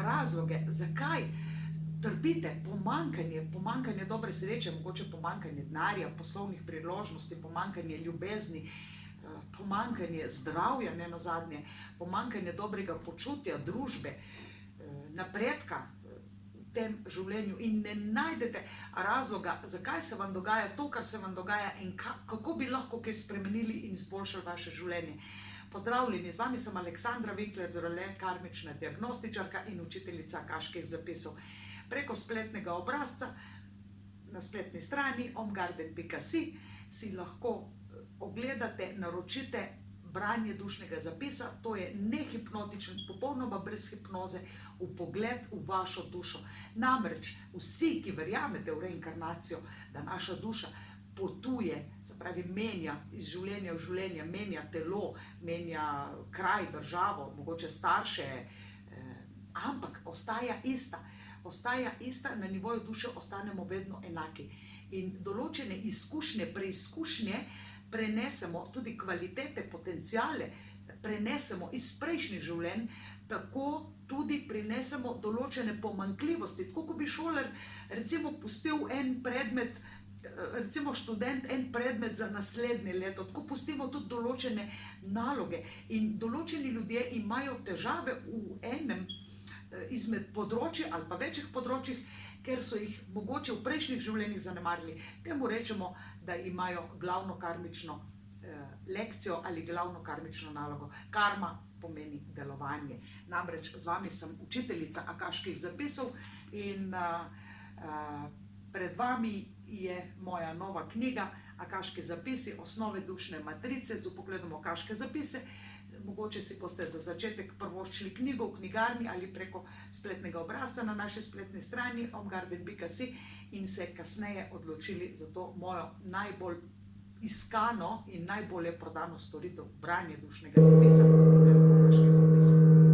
razloge, zakaj trpite pomanjkanje dobre sreče, mogoče pomanjkanje denarja, poslovnih priložnosti, pomanjkanje ljubezni, pomanjkanje zdravja, ne nazadnje, pomanjkanje dobrega počutja, družbe, napredka v tem življenju in ne najdete razloga, zakaj se vam dogaja to, kar se vam dogaja in kako bi lahko kaj spremenili in izboljšali vaše življenje. Pozdravljeni, z vami sem Aleksandra Vikler-Drole, karmična diagnostičarka in učiteljica akaških zapisov. Preko spletnega obrazca na spletni strani omgarden.si si lahko ogledate, naročite branje dušnega zapisa. To je nehipnotičen, popolnoma brez hipnoze, vpogled v vašo dušo. Namreč vsi, ki verjamete v reinkarnacijo, da naša duša potuje, se pravi menja iz življenja v življenje, menja telo, menja kraj, državo, mogoče starše, ampak ostaja ista. Ostaja ista, na nivoju duše ostanemo vedno enaki. In določene izkušnje, preizkušnje prenesemo, tudi kvalitete, potenciale prenesemo iz prejšnjih življenj, tako tudi prinesemo določene pomanjkljivosti. Tako kot bi šolar recimo pustil en predmet, recimo študent en predmet za naslednje leto, tako pustimo tudi določene naloge. In določeni ljudje imajo težave v enem izmed področji ali pa večjih področjih, ker so jih mogoče v prejšnjih življenjih zanemarili. Temu rečemo, da imajo glavno karmično lekcijo ali glavno karmično nalogo. Karma pomeni delovanje. Namreč z vami sem učiteljica akaških zapisov in pred vami je moja nova knjiga Akaški zapisi, osnove dušne matrice z vpogledom v akaške zapise. Mogoče si boste za začetek prvoščili knjigo v knjigarni ali preko spletnega obrazca na naši spletni strani omgarden.si in se kasneje odločili za to mojo najbolj iskano in najbolje prodano storitev branje dušnega zapisa z vpogledom v akaške zapise.